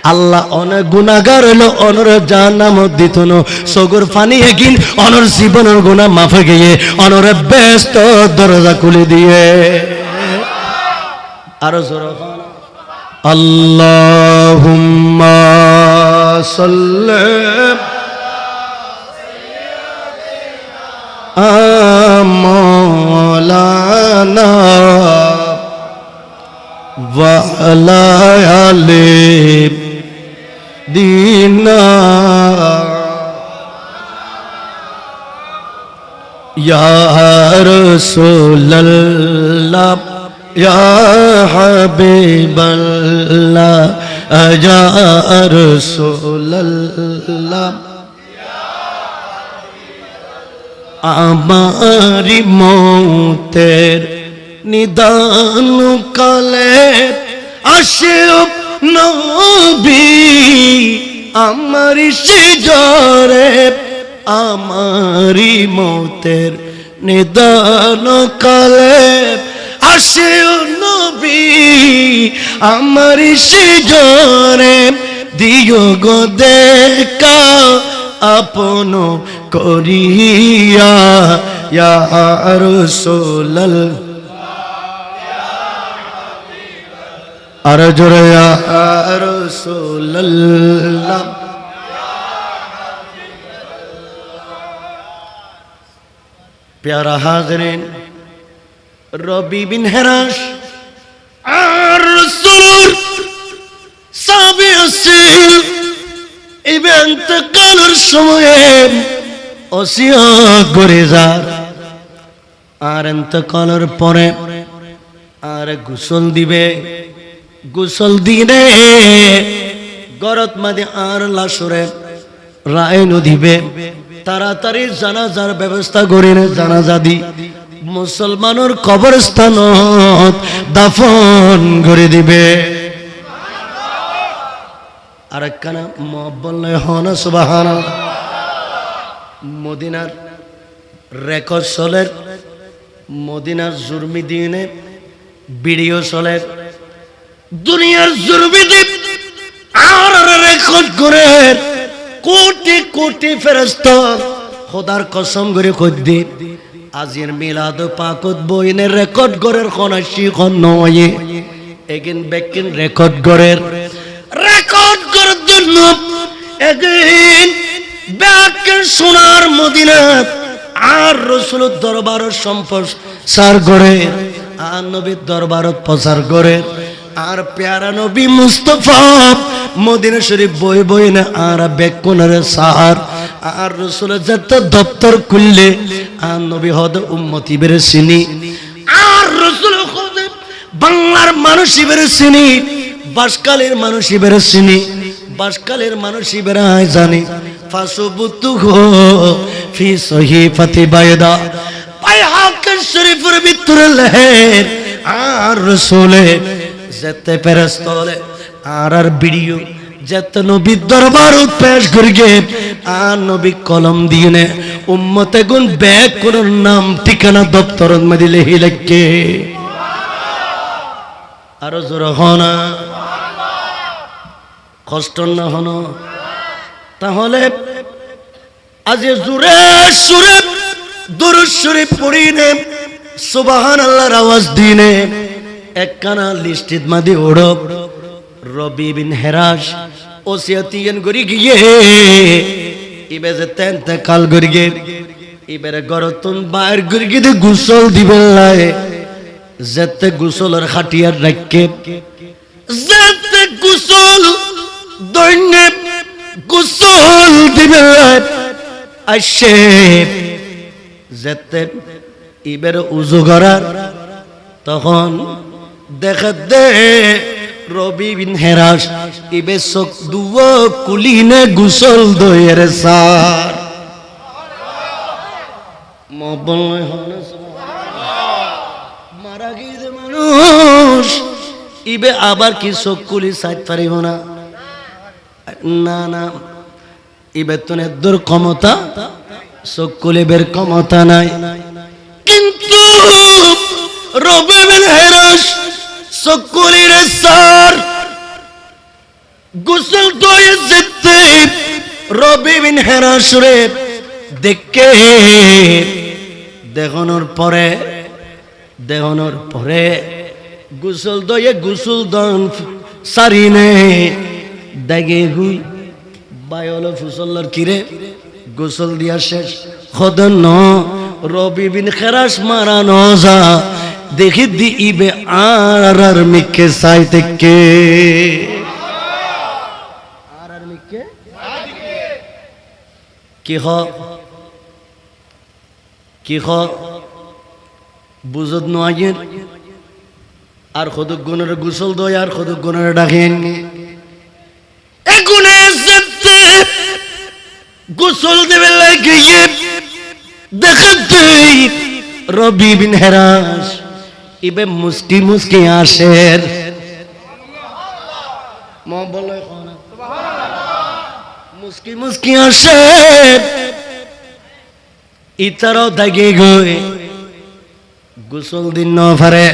আল্লাহ অনেক গুনাহগার হলো অনর জাহান্নাম দিত ন সগর ফানি এগিন অনর জীবনের গুনাহ মাফ গিয়ে অনর ব্যস্ত দরজা খুলে দিয়ে আর জোরে আল্লাহুম্মা সাল্লি মাওলানা ওয়া আলা আলি দীনা ইয়া রাসূলুল্লাহ ইয়া হাবিবাল্লাহ ইয়া রাসূলুল্লাহ আমারি মৌতের নিদান কালে আসে নবী আমারি সিজরে আমারি মৌতের নিদান কালে আসে নবী আমারি সিজরে দিও গো দেখা আপন করিয়া ইয়া রাসূলুল্লাহ আর জোরে ইয়া রাসূলুল্লাহ প্যারা হাজরিন রবি বিন হেরাস আর রাসূল সাহাবী আসিল ইন্তেকালের সময়ে ওসিয়ত করে যার আর ইন্তেকালের পরে আর গোসল দিবে গোসল দিনে গরত মাঝে আর লাশরে রায় নদিবে তাড়াতাড়ি জানাজার ব্যবস্থা করিনে জানাজা দি মুসলমানের কবরস্থানত দাফন করে দিবে আর একখানা বললে হনা সুবহানাল্লাহ মদিনার রেকর্ড চলের মদিনার জুরমি দিনে ভিডিও চলের দুনিয়ার জুরমি দ্বীপ আর রেকর্ড করে কোটি কোটি ফেরেশতা খোদার কসম করে কই দি আজির মিলাদ পাকত বইনে রেকর্ড করের খনাশি খন নয় এগিন বেকিন রেকর্ড করের রেকর্ড করার জন্য একদিন ব্যাকের সোনার মদিনাত আর রাসূলের দরবার সম্প্রসার করে আর নবীর দরবার প্রচার করে আর প্যারা নবী মুস্তাফা মদিনা শরীফ বই বই না আর বেকুনের সাহার আর রাসূলের যত দপ্তর খুললে আর নবী হদ উম্মতি বের চিনি আর রাসূল হদ বাংলার মানুষই বের চিনি বাসকালের মানুষই বের চিনি বাসকালের মানুষই বের জানি ফাসুবুতুহু ফি সহিফাতি বাইদা বাইহাকি শরীফের ভিতরে লেহের আর রাসূলের যেতে ফেরেশতা আর ভিডিও যেতে নবী দরবার পেশ করিগে আর নবী কলম দিয়ে উম্মতে গুণ ব্যাগ কোন নাম ঠিকানা দপ্তরত মধ্যে লিখে লিখে আর জোর হনা কষ্ট না হন তাহলে আজ জোরে সুরে দুরূদ শরীফ পড়িনে সুবহানাল্লাহর আওয়াজ দিনে একখানা লিস্টিত মাদি ওড় রবি বিন হেরাস ওসিয়াতিয়ান করি গিয়ে ইবে যে তেনতে কাল করি গে ইবের গরতন বাইর করি গিয়ে গোসল দিবেন লাই যেতে গোসলের খাটিয়ার রাখকে যেতে গোসল দৈন্যে গোসল দিবেন লাই আসে যেতে ইবের উজু করার তখন দেখা দে রবি বিন হেরাস ইবে চোখ দুও কুলিনে গোসল দইয়ের সার মারা গিয়ে মানুষ ইবে আবার কি চোখ কুলি সাইড পারিব না না না ইবে তো নেদুর ক্ষমতা চোখ কুলিবের ক্ষমতা নাই কিন্তু রবি বিন হেরাস চকুলির সার গোসল দয়ে যেতে রবি বিন হেরাসুরে দেখে দেখানোর পরে গোসল দয়ে গোসল দান সারিনে দেখে হুই বায়ল ফুসল্লার কিরে গোসল দিয়া শেষ খদন রবি বিন হেরাস মারানো যা দেখি দিবে আর মিকে সাই থেকে আর মিকে কি হ বুঝত নয় আর খদক গুণের গোসল দয় আর খদক গুণের ডাকেন এ গুণে গোসল দেবে লাগিয়ে দেখাতে রবি বিন হেরাস ইবে মুস্কি আসের মুস্কি আসের ইতারও দাগে গই গোসল দিন ন পারে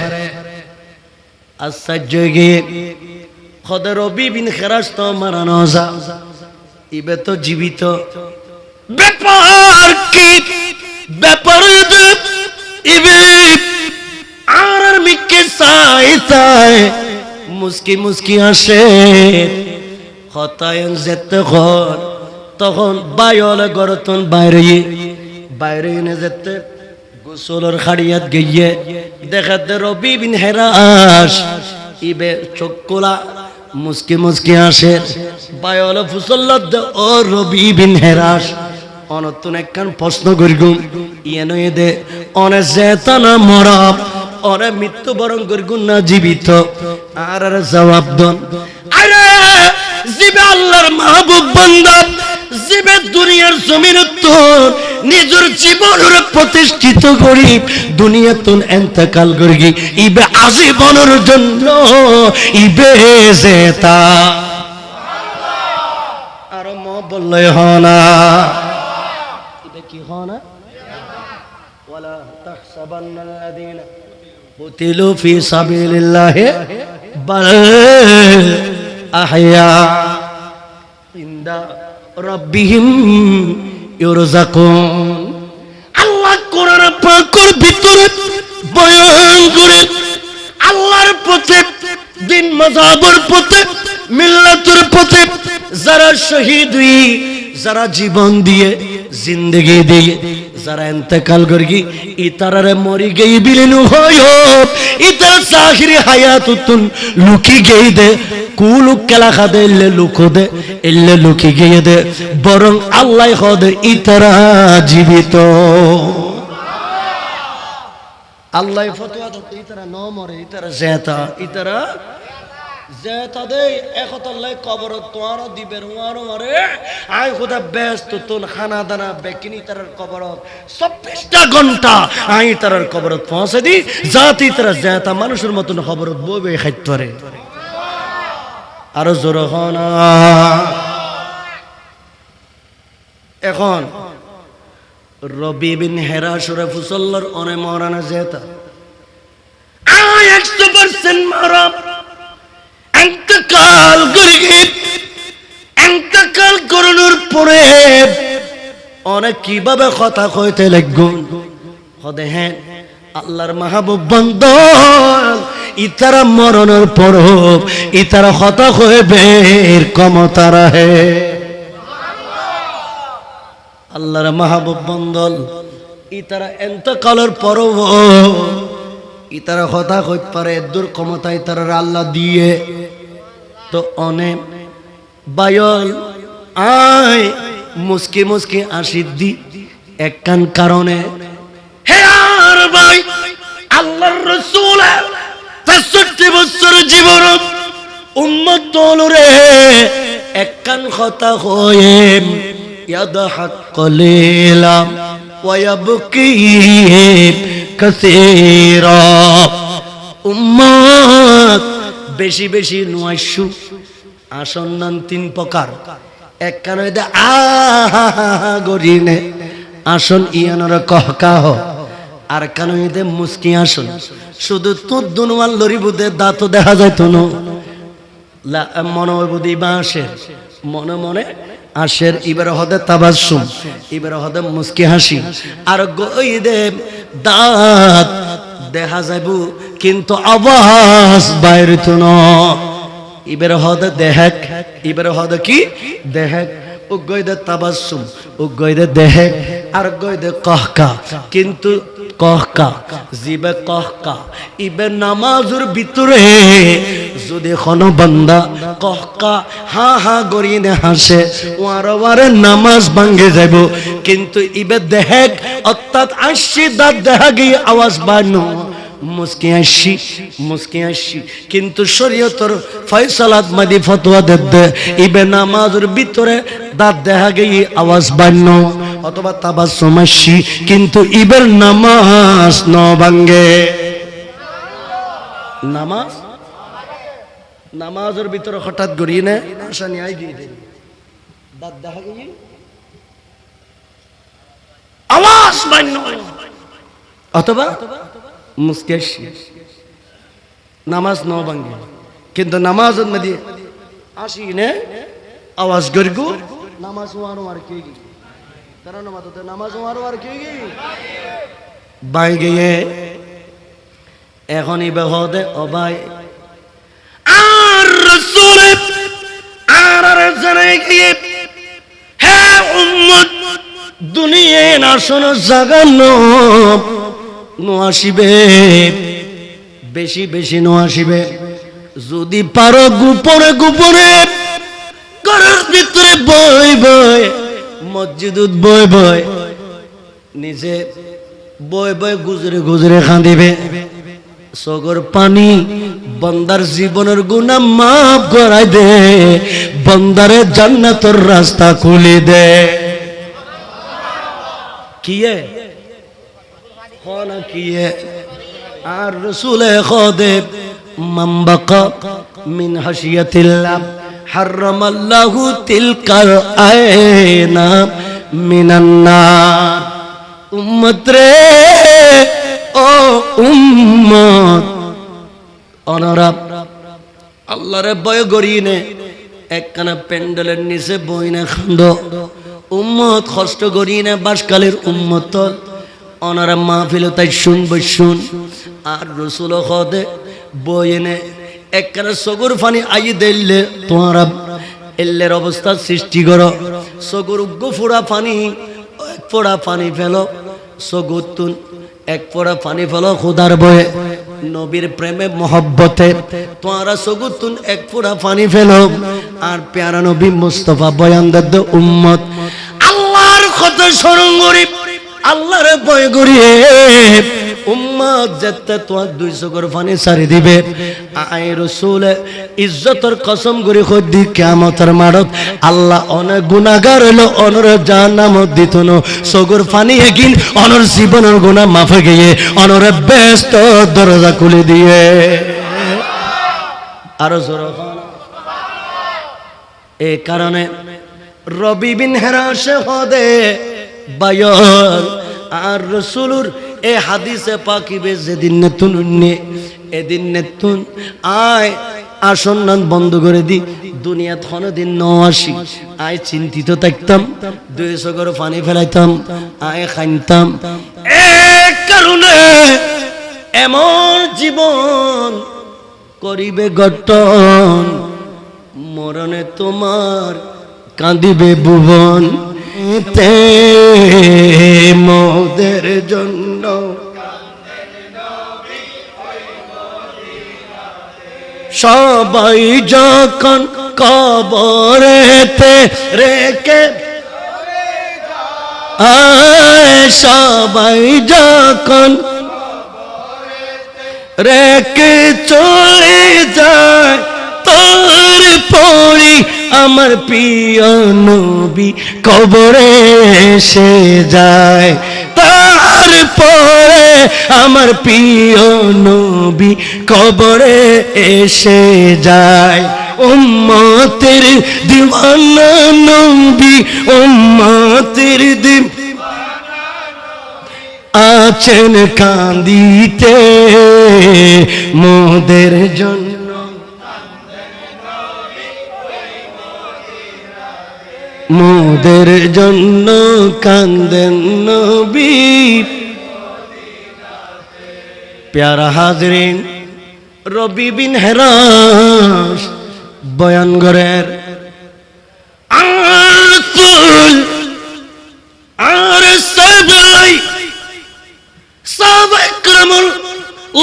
আশ্চর্য গিয়ে খদে রবি বিন হেরাস তো মারানো যা ইবে তো জীবিত ব্যাপার কি ব্যাপার ইবে আর মিকে সাই মুস্কি আসে হতায়ন যেতে ঘর তখন বায়ল গরতন বাইরে এনে যেতে গোসলের খাড়িয়াত গিয়ে দেখাতে রবি বিন হেরাস ইবে চোখকোলা মুস্কি আসে বায়ল ফুসল্লাদ ও রবি বিন হেরাস অনতুন একখান প্রশ্ন করিগুম ইয়েন দে অনে জেতানা মরব অনে মৃত্যুবরণ করিগুম না জীবিত আর জবাব দন আরে জিবে আল্লাহর মাহবুব বান্দা জিবে দুনিয়ার জমিন তোর নিজের জীবনের প্রতিষ্ঠিত করি দুনিয়াতুন ইন্তেকাল করি ইবে আজীবনের জন্য ইবে জেতা আর ম বললে হনা ইবে কি হনা ওয়ালা তাহসাবান্নাল্লাযীনা কুতিলু ফি সাবিলিল্লাহি বাল আহইয়া ইনদা রাব্বিহিম ইউরযাকুন আল্লাহ কোরআন পাকের ভিতরে বয়ান করে আল্লাহর পথে দিন মাযহাবের পথে মিল্লাতের পথে যারা শহীদ হই যারা জীবন দিয়ে জিন্দেগি দিয়ে যারা ইন্তেকাল করি ইতারারে মরি গই বিলীন হয় ইতার জাহিরি হায়াতুতুন লুকি গই দে কুলু কেলা খাদে ইল্লে লুকি গিয়ে দে বরং আল্লাহ খদে ইতারা জীবিত আল্লাহ ফতোয়া তো ইতারা ন মরে ইতারা জেতা দে একতল্লাই কবর তোয়ার দিবের ওয়ারো মারে আই খোদা ব্যস্ত তোন খানা দানা বেকিনি তারার কবর 24টা ঘন্টা আই তারার কবর পৌঁছে দি জাতি তারা জেতা মানুষের মতন খবর বইবে খাইতে পারে আর জোর হনা এখন রবি বিন হেরাস ফুসল্লার অনে মরানা জেতা 100% মারা ইন্তেকাল করানোর পরে অনেক কিভাবে কথা কইতে লাগগুন হদে হ্যাঁ আল্লাহর মাহবুব বান্দা ইতারা মরণের পর ইতারা কথা কইবে এর ক্ষমতা রাহে আল্লাহর মাহবুব বান্দা ইতারা ইন্তেকালের পর ইতারা কথা কইতে পারে দূর ক্ষমতা ইতারা আল্লাহ দিয়ে তো অনেক বায়ল আয় মুস্কি আসিদ্দি একখান কারণে হে আর ভাই আল্লাহর রাসূল ৬৩ বছর জীবন উম্মত দলরে একখান কথা হয়ে ইয়াদহাক কলিলা ওয়া ইয়াবকি কাসীরা উম্মত বেশি নয়শু আসন্নান 3 প্রকার এক কান হইতে গরিনে আসন ইয়ানর কহকাহ আর কান হইতে মুস্কি আসন শুধু তোর দুনওয়াল লরি বুদে দাঁত দেখা যায় তো মনে বুদ্ধি বা আসের মনে মনে আসের এবার হদে তাবাসসুম এবার হদে মুস্কি হাসি আর গইদে দাঁত দেখা যাইব কিন্তু আওয়াজ বাইরে তো ন এবার হদে দেহেক এবার হদে কি দেহেক উগইদে তাবাসসুম উগইদে দেহেক আর গইদে কহকা কিন্তু কহকা জিবে কহকা ইবে নামাজের ভিতরে যদি কোনো বান্দা কহকা হা হা গরিনে হাসে ওয়ারে নামাজ ভাঙে যাব কিন্তু ইবে দেহেক অর্থাৎ আসি দাঁত দেখা গিয়ে আওয়াজ বানো মুস্কি আসি কিন্তু শরীয়তের ফয়সালাত মাদি ফতোয়া দেবে ইবে নামাজের ভিতরে দাঁত দেখা গিয়ে আওয়াজ বানো অথবা তাবাসসুম আসি কিন্তু ইবের নামাজ ন ভাঙে নামাজের ভিতরে হঠাৎ গড়িয়ে নে আশা নিয়ে আই গিয়ে দাঁত দেখা গিয়ে আওয়াজ বানো অথবা মুস্কি আসি নামাজ ন ভাঙে কিন্তু নামাজের মধ্যে আসি নে আওয়াজ গড়গু নামাজ ওয়ানো আর কি কারণ মাত্র নামাজ ওয়ানো আর কি বাই গিয়ে এখনই বেহদে ও ভাই আর রাসূল আর জানাই গিয়ে হে উম্মত দুনিয়ায় না শোনো জাগানো নো আসিবে বেশি বেশি নো আসিবে যদি পারো গোপনে গোপনে ঘরের ভিতরে বই বই মসজিদত বই বই নিজে বই বই গুজরে গুজরে কাঁদিবে সগর পানি বন্দার জীবনের গুনাহ মাফ করাই দে বন্দারে জান্নাতের রাস্তা খুলে দে কিয়ে খানা কিয়ে আর রাসূলে খোদে মান বাকা মিন হাশিয়াতিল্লাহ হারামাল্লাহু তিলকাল আয়না মিনান নার উম্মত রে ও উম্মত অনরা আল্লাহরে ভয় করিনে একখানা প্যান্ডেলের নিচে বইনে খান্দ উম্মত কষ্ট করিনে বাসকালের উম্মত অনারা মাহফিল তাই শুন আর রাসূল খোদে বইনে একখানা সগর ফানি আই দিলে তোমারা এল্লের অবস্থা সৃষ্টি করো সগর গুফুরা পানি এক ফোড়া পানি ফেলো সগুতুন এক ফোড়া পানি ফেলো খোদার বয়ে নবীর প্রেমে মহব্বতে তোমরা সগুতুন এক ফোড়া পানি ফেলো আর প্যারা নবী মুস্তাফা বয়ান দদ্দ উম্মত আল্লাহর কথা স্মরণ করি আল্লাহরে ভয় করিয়ে উম্মত যেতে তোমার 200 করে পানি সারি দিবে আয় রাসূল ইজ্জতের কসম করে কই কিয়ামতের মাঠত আল্লাহ অনেক গুনাহগার হলো অনর জাহান্নামত দিতনো সগর পানি এগিন অনর জীবনের গুনাহ মাফ হয়ে গিয়ে অনরে ব্যস্ত দরজা খুলে দিয়ে আরো জোরে এই কারণে রবি বিন হেরাসে হদে বায়ান আর রাসূলুর এ হাদিসে পাকিবে যেদিন নতুন এদিন নতুন আয় আসন্নান বন্ধ করে দি দুনিয়াত কোনদিন ন আসি আয় চিন্তিত থাকতাম 200 করে পানি ফেলাইতাম আয় খাইতাম এক কারণে এমন জীবন করিবে গঠন মরণে তোমার কাঁদিবে ভুবন তে মোদের জন্য সবাই যখন কবরেতে রেখে সবাই যখন রেখে চলে যায় তোর পরি আমার প্রিয় নবী কবরে এসে যায় তারপরে আমার প্রিয় নবী কবরে এসে যায় উম্মতের দিওয়ানা নবী উম্মতের আছেন কান্দিতে মোদের জন্য মোদের জন্য কান্দেন নবী। প্যারা হাজরিন, রবি বিন হেরাস বয়ান করেন আর সাহাবাই کرامল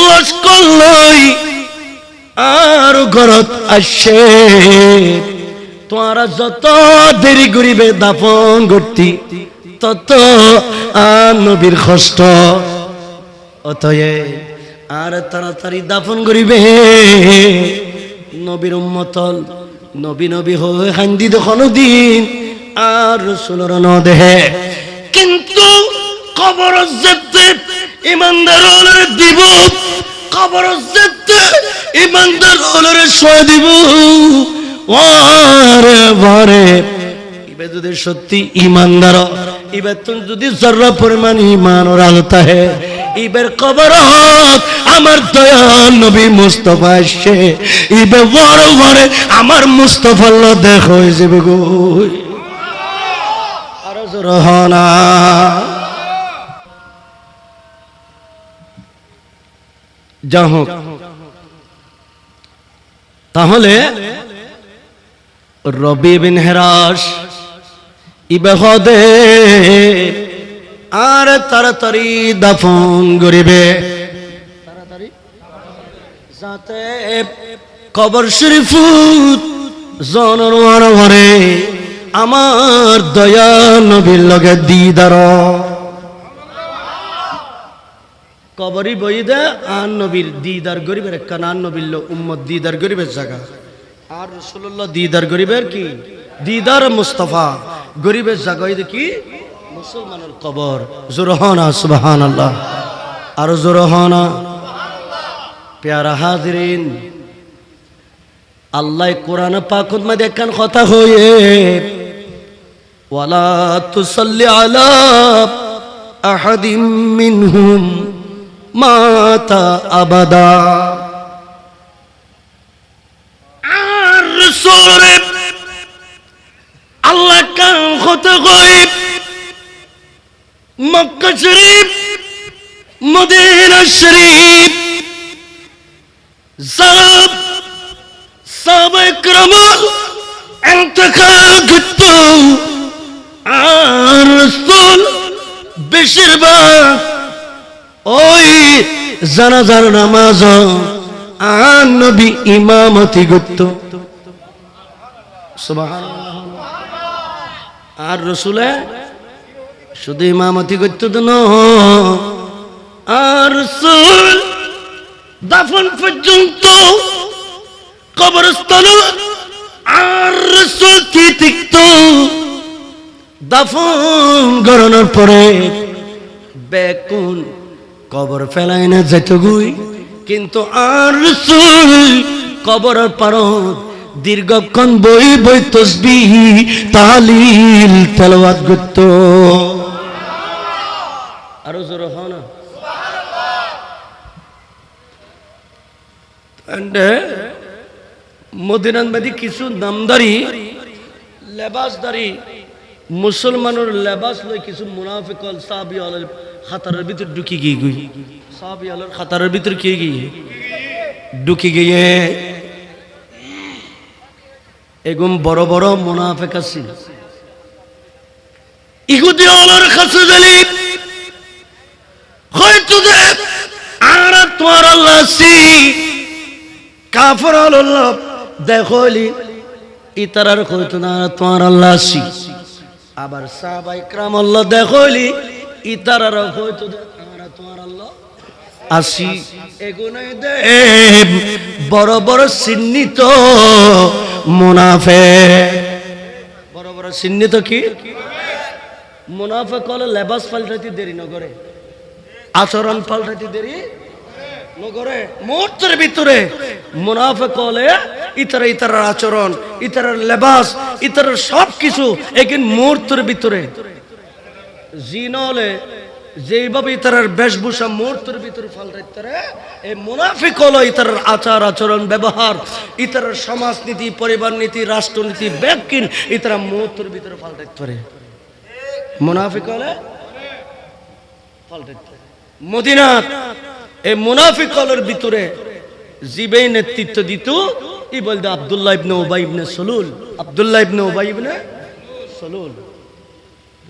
লস্কর লই আর ঘরত আসে তোরা যত দেরি করিবে দাফন করতি তত নবীর কষ্ট অতএব আর তাড়াতাড়ি দাফন করিবে নবীর উম্মতল নবী নবী হয়ে হান্দি দখনো দিন আর রাসূলের ন দেহে কিন্তু কবর যেতে ইমানদার হলে দিব কবর যেতে ইমানদার হলে সয় দিব ওরে ভরে ইবে যদি সত্যি ইমানদার ইবে তুমি যদি জর্রা পরিমাণ ঈমান রাখতা হে ইবের কবর আমার দয়াল নবী মুস্তাফা আসে ইবে বড় ভরে আমার মুস্তাফা ল দেখো যাবে গো আর জরহানা যাহ তাহলে রবি বিন হেরাস ইবে হদে আর তাড়াতাড়ি দাফন করিবে তাড়াতাড়ি যাতে কবর শরীফ জনর ঘরে আমার দয়া নবীর লগে দিদার কবরি বই দে আর নবীর দিদার গরিবের কানান নবীর উম্মত দিদার গরিবের জায়গা আর রাসূলুল্লাহ দিদার গরিবের কি দিদার মুস্তাফা গরিবের জায়গা কি মুসলমানের কবর জোরহানা সুবহানাল্লাহ আর জোরহানা প্যারা হাজরিন আল্লাহ কোরআন পাকের মধ্যে একখান কথা হয়ে ওয়ালা তুসাল্লি আলা আহাদিম মিনহুম মাতা আবাদা আর রাসূলের আল্লাহ কান কথা কয় মক্কা শরীফ মদিনা শরীফ সব সাহাবায়ে کرامল ইন্তেকাল করত আর রাসূল বেশিরভাগ ওই জানাজার নামাজ আর নবী ইমামতি করত সুবহানাল্লাহ আর রাসূলে শুধু ইমামতি করত না আর রাসূল দাফন পর্যন্ত কবরস্থান আর রাসূল কি তিক্ত দাফন করানোর পরে বেকুন কবর ফেলাই না যেত গুই কিন্তু আর রাসূল কবরের পারত দীর্ঘক্ষণ বই বই তাসবিহ তাহলিল তেলাওয়াত করত আর জোরে হয় না মদিনার মধ্যে কিছু নামদারি লেবাসদারি মুসলমানের লেবাস লই কিছু মুনাফিক সাহাবী আলের খাতারের ভিতর ঢুকি গিয়ে গুই সাহাবী আলের খাতারের ভিতর কি গিয়ে ঢুকি গিয়ে এগুম বড় বড় মুনাফিক আছে ইহুদি আলের কাছে গেলি হয়তো দে আর তোমার আল্লাহ সি কাফর আল্লাহ দেখলি ইতারার হয়তো না তোমার আল্লাহ সি আবার সাহাবায়ে کرام আল্লাহ দেখলি ইতারার হয়তো আমরা তোমার আল্লাহ আসি এগুনাই দে বড় বড় চিহ্নিত মুনাফিক বড় বড় চিহ্নিত কি মুনাফিক হলো লেবাস পাল্টাতে দেরি না করে আচরণ পাল্টাতে দেরি না করে মুহূর্তের ভিতরে মুনাফিক হলে ইতারার আচরণ ইতারার লেবাস ইতারার সব কিছু একদিন মুহূর্তের ভিতরে জিন হলে যেইভাবে ইতারার বেশভূষা মুহূর্তের ভিতরে পাল্টাইতে পারে, এই মুনাফিক হলো ইতারার আচার আচরণ ব্যবহার, ইতারার সমাজনীতি, পরিবার নীতি, রাষ্ট্রনীতি, ব্যাকিন ইতারা মুহূর্তের ভিতরে পাল্টাইতে পারে। মুনাফিক হলে পাল্টাইতে পারে। মদিনাত এই মুনাফিক হলের ভিতরে জিবেই নেতৃত্ব দিত, ই বলতে আব্দুল্লাহ ইবনে উবাই ইবনে সলুল। আব্দুল্লাহ ইবনে উবাই ইবনে সলুল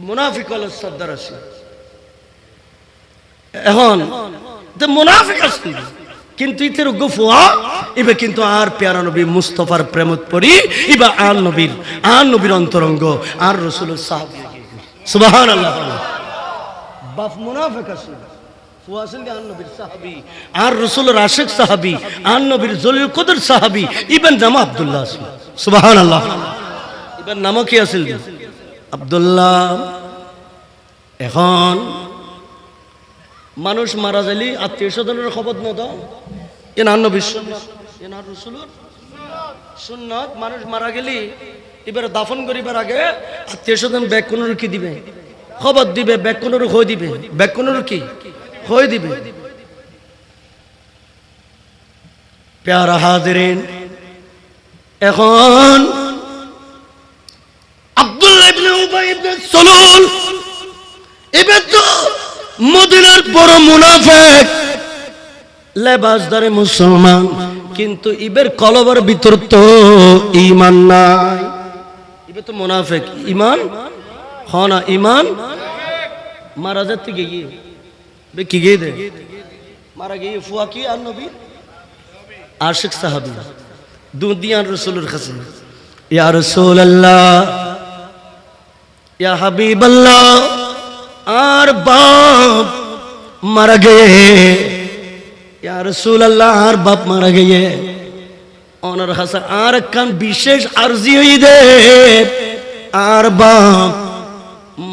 মুনাফিক হলের সর্দার আছে। এখন যে মুনাফিক আছে কিন্তু ইতের গুফুয়া ইবে কিন্তু আর প্যারা নবী মুস্তাফার প্রেমত পড়ি ইবা আর নবীর অন্তরঙ্গ আর রাসূলের সাহাবী। সুবহানাল্লাহ। বাপ মুনাফিক আছে, ফুয়া আছেন আর নবীর সাহাবী, আর রাসূলের আশিক সাহাবী, আর নবীর জলিল কদর সাহাবী, ইবেন নাম আব্দুল্লাহ আছে। সুবহানাল্লাহ। ইবেন নাম কি আছে? আব্দুল্লাহ। এখন মানুষ মারা যাইলি আত্মীয় স্বজনের খবর ন দাও, এনার নবীর সুন্নাত, এনার রাসূলের সুন্নাত। মানুষ মারা গেলি এবার দাফন করিবার আগে আত্মীয় স্বজন ব্যাগ কোন কি দিবে, খবর দিবে, ব্যাগ কোন হয়ে দিবে, ব্যাগ কোন কি হয়ে দিবে। প্যারা হাজিরিন, এখন আব্দুল্লাহ ইবনে উবাই ইবনে সলুল এবার তো মদিনার বড় মুনাফিক, লেবাসদারে মুসলমান, কিন্তু ইবের কলবার ভিতর তো ঈমান নাই। ইবে তো মুনাফিক, ঈমান হয় না। ঈমান মারা যাচ্ছে গিয়ে বে কি গিয়ে দে মারা গিয়ে ফুয়া কি আর নবী আশিক সাহাবী দুনিয়ার রাসূলের কাছে, ইয়া রাসূলুল্লাহ, ইয়া হাবিবাল্লাহ, আর বাপ মারা গয়ে, ইয়া রাসূলুল্লাহ, আর বাপ মারা গয়ে। ওনার কাছে আর কান বিশেষ আরজি হই দে, আর বাপ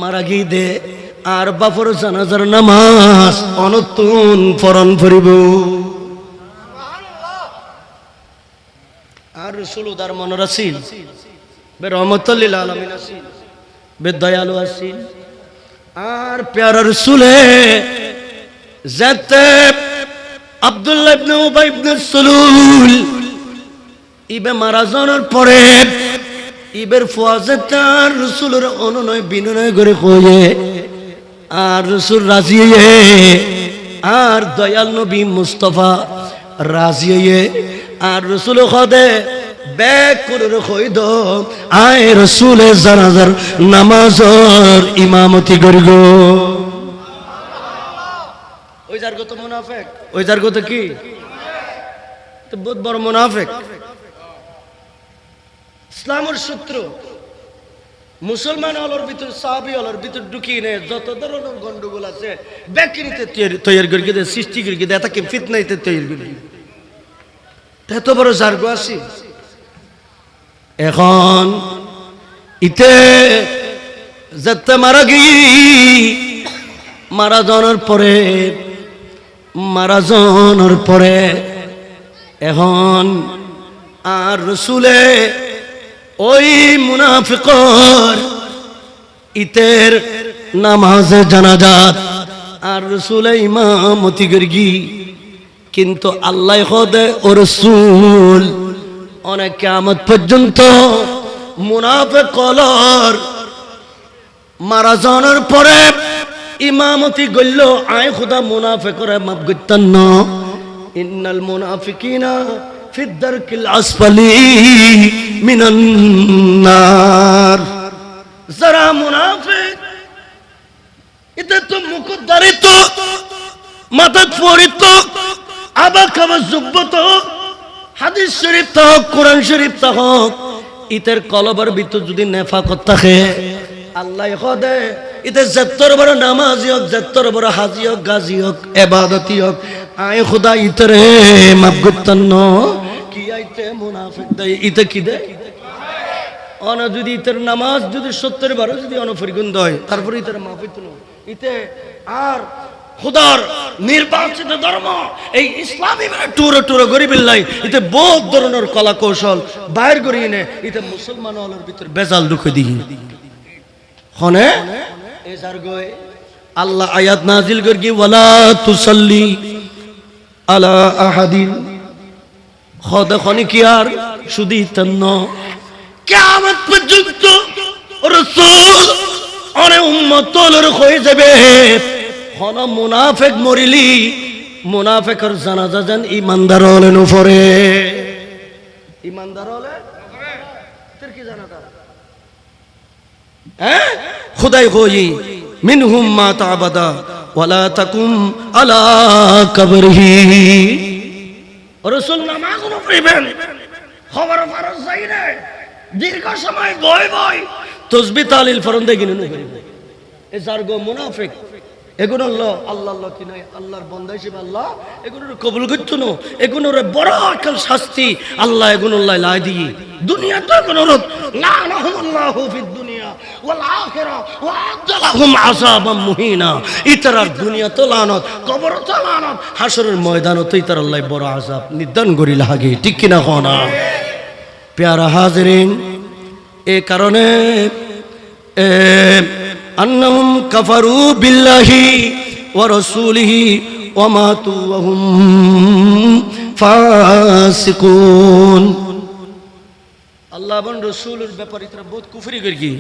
মারা গিয়ে দে, আর বাপর জানাজার নামাজ অনতুন পরণ করিব। আর রাসূল উদার মনের আছিল, বে রহমতুল লিল আলামিন আছিল, বে দয়ালু আছিল। আর প্যারা রাসূলে যাতে আব্দুল্লাহ ইবনে উবাই ইবনে সলুল ইবে মারা যাওয়ার পরে ইবের ফুয়াজেতার রাসূলের অনুনয় বিনয় করে কয়ে, আর রাসূল রাজি হয়ে, আর দয়াল নবী মুস্তাফা রাজি হয়ে, আর রাসূল খদে ব্যাগ করে কই দো আয় রাসূলে জানাজার নামাজের ইমামতি করিব। ওই যার কত মুনাফিক, ওই যার কত কি তো বহুত বড় মুনাফিক। ইসলামের সূত্র মুসলমান হলোর ভিতর, সাহাবী হলোর ভিতর ঢুকিয়ে নেয় যত ধরনের গন্ডগোল আছে ব্যাকিনিতে তৈরি করে গিয়ে সৃষ্টি করে গিয়ে তাকে ফিতনাইতে তৈরি করে এত বড় জার্গ আছে। এখন ইতে যেতে মারা গিয়ে মারা যাওয়ার পরে এখন আর রাসূলে ওই মুনাফিকর ইতের নামাজে জানাজাত আর রাসূলে ইমামতি করগি, কিন্তু আল্লাহ খোদে ও রাসূল অনেক কিয়ামত পর্যন্ত মুনাফিকর মারা যাওয়ার পরে ইমামতি গল্ল আয় খোদা মুনাফিকরে মাফ করতেন না। ইন্নাল মুনাফিকিনা ফি দারকিল আসফালি মিনান নার। যারা মুনাফিক এটা তো মুকদ্দারিত, মাথাত পরিত, আবা খাবা জুব্বত, হাদিস শরীফ তা হোক, কোরআন শরীফ তা হোক, ইতের কলবার ভিতর যদি নেফাকত থাকে আল্লাহ খোদে ইতে যত্তর বড় নামাজি হোক, যত্তর বড় হাজি হোক, গাজী হোক, ইবাদতি হোক, আয় খোদা ইতরে মাফ করতেন না। কি আইতে মুনাফিক দেয় ইতে কি দেয় অনা, যদি ইতের নামাজ যদি 70 বার যদি অনফরিগুন্দ হয় তারপরে ইতের মাফ হইতো না। ইতে আর খুদার নির্বাচিত ধর্ম এই ইসলামী টুরো গরিবিল্লাই ইতে বহুত ধরনের কলা কৌশল বাইর করিয়ে নে, ইতে মুসলমান হলের ভিতর বেজাল দুঃখ দিই হনে এই যার গয়ে আল্লাহ আয়াত নাজিল করি কি ওয়ালা তুসাল্লি আলা আহাদিন খোদা খনি কি আর শুধু তন্ন কিয়ামত পর্যন্ত রাসূল আরে উম্মত তোলর হয়ে যাবে কোন মুনাফিক মরিলি মুনাফিকের জানাজা জান ইমানদার হলেন উপরে ইমানদার হলে তোর কি জানাজা হ্যাঁ খুদাই হই মিনহুম মা তাবাদা ওয়ালা তাকুম আলা কবরহি রাসূল নামাজ পড়বেন খবর ফরজ যাই না দীর্ঘ সময় বয় বয় তাসবিহ তাহলিল ফরন্দে গিনে নো করিবে এ যার গো মুনাফিক এগুলো আল্লাহ আল্লাহ কি নয় আল্লাহর বান্দা হিসেবে আল্লাহ এগুলো কবুল করতো না এগুলোর বড় একটা শাস্তি আল্লাহ এগুলো লাই দিয়ে দুনিয়া তো এগুলো লানাহুল্লাহু ফিদ দুনিয়া ওয়াল আখিরা ওয়া আদালাহুম আযাবাম মুহিনা ইতারার দুনিয়া তো লানত কবর তো লানত হাশরের ময়দানও তো ইতার আল্লাহ বড় আযাব নির্ধারণ করি লাগে ঠিক কি না কোনা প্যারা হাজিরিন এই কারণে আন্নাহুম কাফারু বিল্লাহি ওয়া রাসূলিহি ওয়া মাতু ওয়া হুম ফাসিকুন আল্লাহ এবং রাসূলের ব্যাপারে তারা বহুত কুফরি করে কি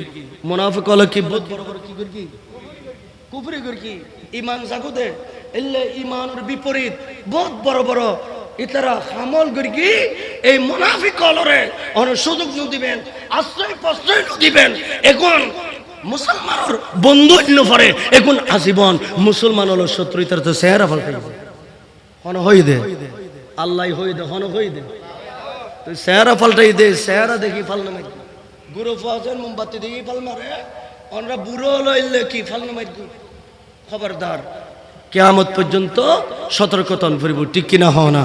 মুনাফিক হলো কি বহুত বড় বড় কি করে কি কুফরি করে কি ঈমান জাগুদে এলে ঈমানের বিপরীত বহুত বড় বড় ইতারা আমল করে কি এই মুনাফিক হলরে অন সুযোগ দিবেন আশ্রয় প্রশ্রয় দিবেন এখন মুসলমানের বন্ধু পরে এখন আজীবন মুসলমান হলো শত্রু তার তো চেহারা ফালতে হন হই দে আল্লাহ হই দে হন হই দে তুই চেহারা ফালটাই দে চেহারা দেখি ফাল না মারি গুরু ফাজেন মোমবাতি দেখি ফাল মারে অনরা বুড়ো লইলে কি ফাল না মারি খবরদার কিয়ামত পর্যন্ত সতর্কতান করিব ঠিক কিনা হ না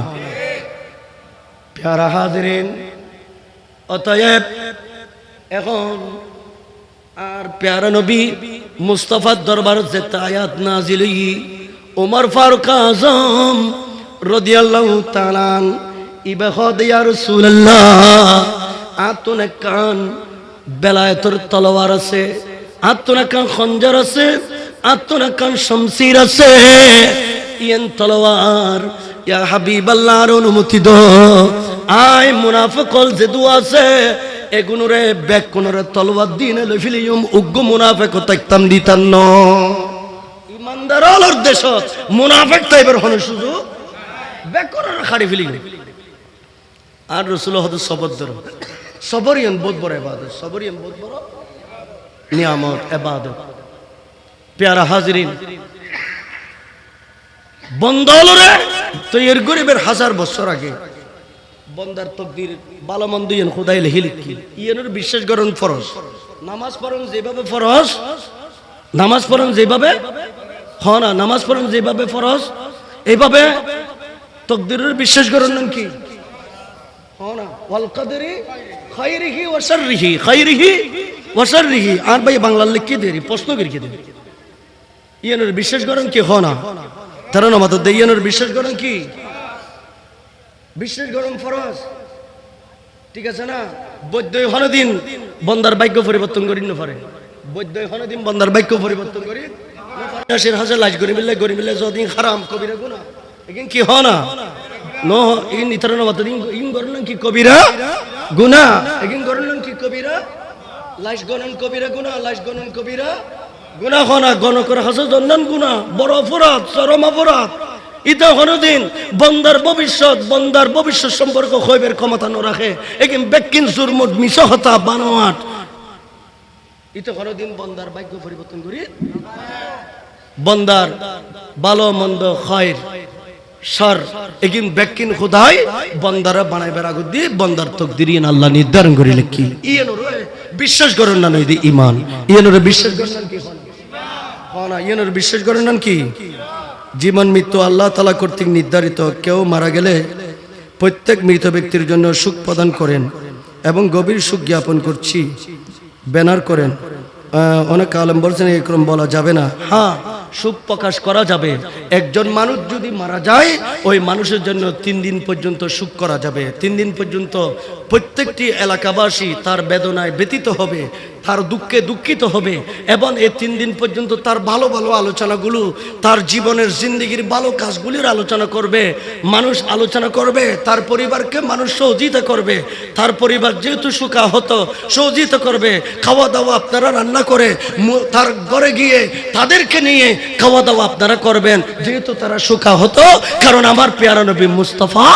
প্যারা হাজিরিন অতএব এখন আর প্যারা নবী মুস্তাফার দরবার যে আয়াত নাজিল হই ওমর ফারুক আজম রাদিয়াল্লাহু তাআলা ইবা খদ ইয়া রাসূলুল্লাহ আতুন কান বেলায়েতের তলোয়ার আছে আতুন কান খঞ্জর আছে আতুন কান শামসির আছে ইয়েন তলোয়ার ইয়া হাবিবাল্লাহর অনুমতি দো আয় মুনাফিকল যে দু আছে এগুনরে ব্যাক কোনরে তলোয়ার দিনে লইফিলিয়ম উগ্গ মুনাফিক তাকতাম দিতান ন ইমানদার হলর দেশ মুনাফিক তাইবার হন শুধু ব্যাক কোনরে খাড়ি ফিলি আর রাসূল হদ সবর ধর সবরিয়ন বহুত বড় ইবাদত সবরিয়ন বহুত বড় নিয়ামত ইবাদত প্যারা হাজিরিন বন্দলরে তো এর গরিবের হাজার বছর আগে বন্দার তকদির ভালো মন্দ ইয়েন খোদাই লিখি লিখি ইয়েনের বিশ্বাস করুন ফরজ নামাজ পড়ুন যেভাবে ফরজ নামাজ পড়ুন যেভাবে হ না নামাজ পড়ুন যেভাবে ফরজ এইভাবে তকদিরের বিশ্বাস করুন নাম কি হ না ওয়াল কদরি খাইরিহি ওয়া শাররিহি খাইরিহি ওয়া শাররিহি আর ভাই বাংলা লিখি দেরি প্রশ্ন করি দেরি ইয়েনের বিশ্বাস করুন কি হ না তারা না মাত্র ইয়েনের বিশ্বাস করুন কি বিশ্বাস গরম ফরজ ঠিক আছে না বৈদ্য হনদিন বন্দার বাক্য পরিবর্তন করি না পারে বৈদ্য হনদিন বন্দার বাক্য পরিবর্তন করি না হাজার লাজ করি মিললে যদি হারাম কবিরা গুনাহ এখানে কি হয় না নো ইন ইতরন মত ইন করলেন কি কবিরা গুনাহ এখানে করলেন কি কবিরা লাজ গণন কবিরা গুনাহ লাজ গণন কবিরা গুনাহ হনা গণ করে হাজার জন্নান গুনাহ বড় অপরাধ চরম অপরাধ ইতা হনদিন বন্দার ভবিষ্যৎ সম্পর্ক হইবের ক্ষমতা ন রাখে একিন বেকিন জুরমুট মিশহতা বানোয়াট ইতা হনদিন বন্দার ভাগ্য পরিবর্তন করি বন্দার ভালো মন্দ খায়র শার একিন বেকিন খুদাই বন্দারা বানাইবার আগত দি বন্দার তকদির ইন আল্লাহ নির্ধারণ করিলে কি ইয়েনরে বিশ্বাস করেন না নইদি ঈমান ইয়েনরে বিশ্বাস করেন কি হনা ইয়েনরে বিশ্বাস করেন না কি জীবন মৃত্যু আল্লাহ তাআলা কর্তৃক নির্ধারিত কেউ মারা গেলে প্রত্যেক মৃত ব্যক্তির জন্য সুখ প্রদান করেন এবং গভীর সুখ জ্ঞাপন করছি ব্যানার করেন অনেক আলেম বলছেন এরকম বলা যাবে না হ্যাঁ সুখ প্রকাশ করা যাবে একজন মানুষ যদি মারা যায় ওই মানুষের জন্য 3 দিন পর্যন্ত সুখ করা যাবে 3 দিন পর্যন্ত প্রত্যেকটি এলাকাবাসী তার বেদনায় ব্যতীত হবে তার দুঃখে দুঃখিত হবে এবং এই 3 দিন পর্যন্ত তার ভালো ভালো আলোচনাগুলো, তার জীবনের জিন্দেগির ভালো কাজগুলির আলোচনা করবে, মানুষ আলোচনা করবে, তার পরিবারকে মানুষ সহযোগিতা করবে, তার পরিবার যেহেতু সুখাহত সহযোগিতা করবে, খাওয়া দাওয়া আপনারা রান্না করে তার ঘরে গিয়ে তাদেরকে নিয়ে খাওয়া দাওয়া আপনারা করবেন, যেহেতু তারা সুখাহত। কারণ আমার পেয়ারা নবী মুস্তাফা,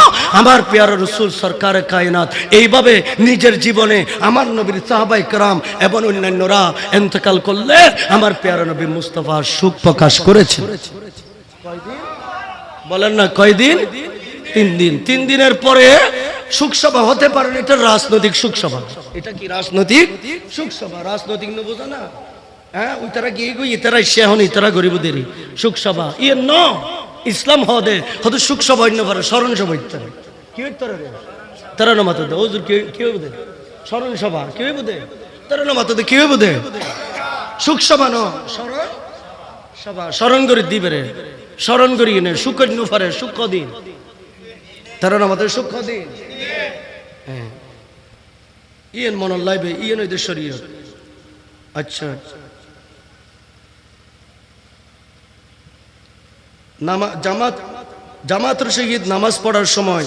আমার পেয়ারা রাসূল সরকারে কায়নাত এইভাবে নিজের জীবনে আমার নবীর সাহাবায়ে কেরাম এবং অন্যান্যরা ইন্তেকাল করলে আমার পেয়ারা নবী মুস্তাফা সুখ প্রকাশ করেছেন। কয়দিন বলেন না, কয়দিন? 3 দিন। 3 দিনের পরে সুখসভা হতে পারে না, এটা রাজনৈতিক সুখসভা। এটা কি রাজনৈতিক সুখসভা? রাজনৈতিক ন বোঝা না, হ্যাঁ? ওই তারা গিয়ে গই ইতারা শেহন ইতারা গরিবদেরই সুখসভা ইয়ে ন ইসলাম হদে হয়তো সুখসভা অন্য পারে স্মরণ সভা ইত্যাদি কি হইতারা রে তারা না মাথা দে ওজুর কি হইব দে স্মরণ সভা কি হইব দে তারা না মাথা দে কি হইব দে সুখসভা ন স্মরণ সভা স্মরণ করে দিবে রে স্মরণ করি নে সুখ নুফারে সুখ দিন তারা না মাথা সুখ দিন হ্যাঁ ইয়েন মন লাইবে ইয়েন ওই দেশ শরীয়ত। আচ্ছা জামাতের সহিত নামাজ পড়ার সময়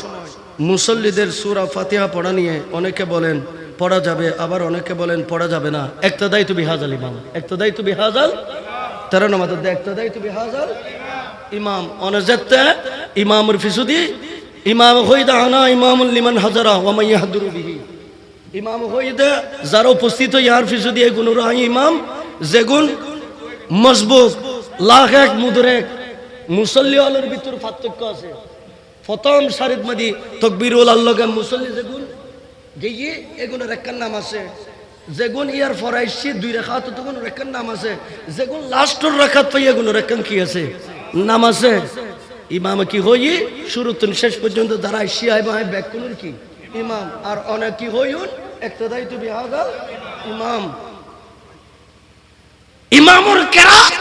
মুসল্লিদের সূরা ফাতিহা পড়া নিয়ে অনেকে বলেন পড়া যাবে, আবার অনেকে বলেন পড়া যাবে না। ইক্তাদাই তু বিহাজাল ইমাম, ইক্তাদাই তু বিহাজাল তারা নামাজ দে ইক্তাদাই তু বিহাজাল ইমাম অনজাতে ইমামুর ফিসুদি ইমাম হইদা আনা ইমামুল লিমান হাজারা ওয়া মান ইয়াহদুরু বিহি ইমাম হইদা যারা উপস্থিত ইয়ার ফিসুদি এই গুণরাই ইমাম যেগুন মজবুত লাখ এক মুদরেক মুসল্লি আলোর ভিতর পার্থক্য আছে। প্রথম সারিদ মাদি তকবীরুল আল্লাহকে মুসল্লি যেগুন গিয়ে এগুনের একখান নাম আছে, যেগুন ইয়ার ফরাইশি 2 রাকাত তখন একখান নাম আছে, যেগুন লাস্টের রাকাত পাই এগুনের একখান কি আছে নাম আছে। ইমাম কি হই শুরু থেকে শেষ পর্যন্ত দাঁড়ায় শিয়ায় বাহায় ব্যাকুনুর কি ইমাম, আর অনেক কি হইউন ইক্তাদাই তু বিহাজাল ইমাম ইমামুল কিরাত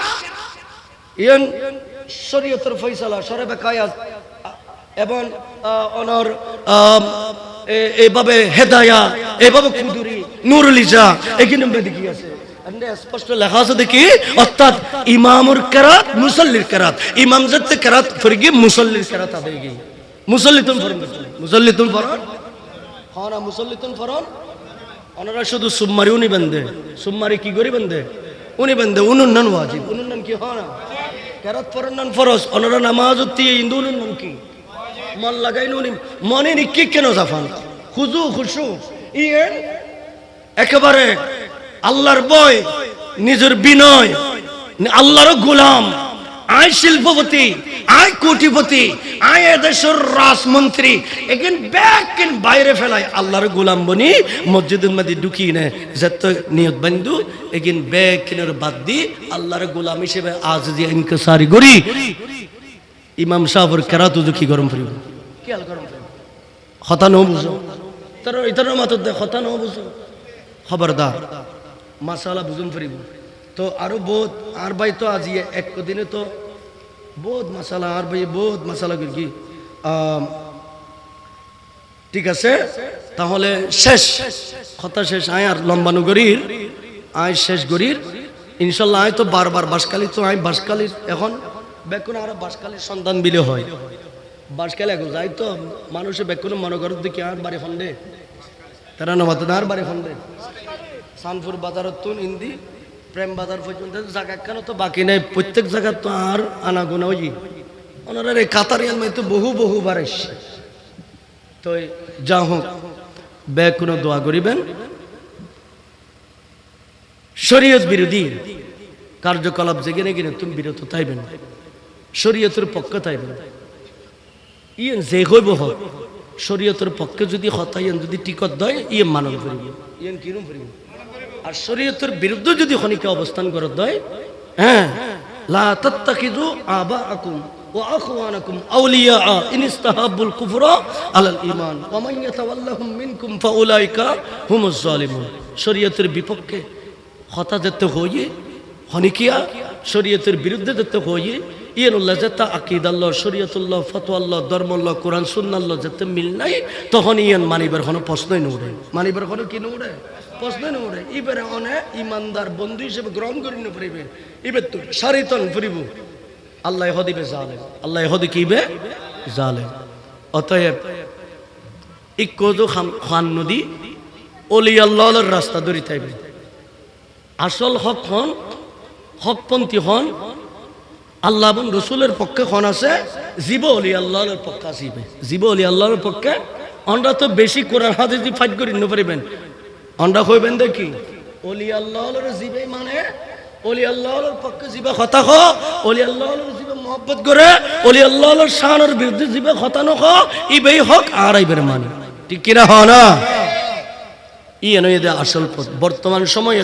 ইয়ান শরীয়তের ফয়সালা শরবে কায়াস এবং অনর এইভাবে হেদায়া এইভাবে কুদুরি নুরুল ইজা এখানে দেখি আছে স্পষ্ট লেখা আছে দেখি, অর্থাৎ ইমামুর কিরাত মুসল্লির কিরাত, ইমাম যেতে কিরাত ফরগি মুসল্লির কিরাত আদায় গই মুসল্লিতুন ফরন মুসল্লিতুন ফরন হনা মুসল্লিতুন ফরন ওনারা শুধু সুম্মারি উনি বন্দে সুম্মারি কি করি বন্দে উনি বন্দে উনুন্নান ওয়াজিব উনুন্নান কি হনা কিরাত ফরনান ফরজ ওনারা নামাজ উত্তি ইন্দুনুন কি মন লাগাইনো মনে নিকি কেন জাফান খুজু খুশু ইয়েন একেবারে আল্লাহর ভয় নিজের বিনয় আল্লাহর গোলাম আয় শিল্পপতি আয় কোটিপতি আয় এদেশের রাজমন্ত্রী এগেন ব্যাক ইন বাইরে ফেলায় আল্লাহর গোলাম বনি মসজিদের মধ্যে ঢুকিয়ে নেয় যত নিয়ত বন্ধু এগেন ব্যাক ইনের বাদ দি আল্লাহর গোলাম হিসেবে আজ যে ইনকিসারি করি ইমাম সাহেবের কেরাত কি গরম ফিরিব কি হাল গরম ফিরিব হতা ন বুঝো তার ইতার মাত্র দে হতা ন বুঝো খবরদার মাসালা বুঝুন ফিরিব তো আরো বহুত আর ভাই তো আজি এক দিনে তো বহুত মাসালা আর ভাই বহুত মাসালা কি ঠিক আছে তাহলে শেষ কথা শেষ আয় আর লম্বানু গরির আয় শেষ গরির ইনশাল্লাহ আয় তো বারবার বাসকালি তো আয় বাসকালির এখন বেকুন আর বাসকালির সন্তান বিলে হয় বাসকালি এখন যাই তো মানুষে বেকুন মনে করত দেখি আর বাড়ি ফন্ডে তারা না মাত্র আর বাড়ি ফন্ডে সানপুর বাজারত তো ইন্দি প্রেম বাজার পর্যন্ত জায়গা কেন তো বাকি নেই প্রত্যেক জায়গা তো আর আনাগোনা ওই ওনারা এই কাতারিয়ান মাই তো বহু বহুবার এসছে তো যা হোক ব্যাগ কোনো দোয়া করিবেন শরীয়ত বিরোধী কার্যকলাপ যেখানে কিনে তুমি বিরত থাইবেন শরীয়তের পক্ষে থাইবেন ইয়ে যে হইব হোক শরীয়তের পক্ষে যদি হতাইন যদি টিকট দেয় ইয়ে মানব করিব ইয়ে কিরম করিব আর শরীয়তের বিরুদ্ধে যদি খনিকে অবস্থান করে দেয় হ্যাঁ লা তাত্তাখিযু আবাআকুম ওয়া আখওয়ানাকুম আউলিয়া ইন ইসতাহাব্বুল কুফরা আলাল ঈমান ওয়া মান ইয়াতাওয়াল্লাহুম মিনকুম ফাউলাইকা হুমুজ জালিমুন শরীয়তের বিপক্ষে হতা যেতে হইয়ে খনিকিয়া শরীয়তের বিরুদ্ধে যেতে হইয়ে ইয়ানুল্লাহ যেতে আকিদাল্লাহ শরীয়তুল্লাহ ফতোয়াল্লাহ ধর্মল্লাহ কোরআন সুন্নাল্লাহ যেতে মিল নাই তখন ইয়ান মানিবার কোনো প্রশ্নই নড়ে মানিবার কোনো কি নড়ে প্রশ্নই নড়ে ইবারে অনে ইমানদার বন্ধু হিসেবে গ্রহণ করি না পড়িবে ইবে তো সারিতন ফুরিব আল্লাহ হদিবে জালেম আল্লাহ হদি কিবে জালেম অতএব ইকোদো খান নদী অলি আল্লাহর রাস্তা ধরি থাকবে আসল হক হন হকপন্থী হন আল্লাহ এবং রসুলের পক্ষে হন আছে জীব অলি আল্লাহর পক্ষে আসিবে জীব অলি আল্লাহর পক্ষে আমরা তো বেশি কোরআন হাদিস দি ফাইট করি না পারিবেন আমরা কইবেন দেখি অলি আল্লাহর জীবে মানে অলি আল্লাহর পক্ষে জীবে কথা হ অলি আল্লাহর জীবে মহব্বত করে অলি আল্লাহর শানের বিরুদ্ধে জীবে কথা নখ ইবেই হক আর আইবের মানে ঠিক কিনা হ না আসল পথ বর্তমান সময়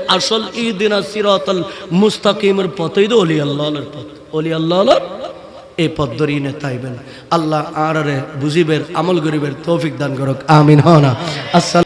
আসল ইহদিনা সিরাতাল মুস্তাকিমের পথই তো অলি আল্লাহর পথ অলি আল্লাহর এই পথ ধরিয়ে নে তাইবেন আল্লাহ আর বুঝিবের আমল গরিবের তৌফিক দান করুক আমিন হ না আসসালাম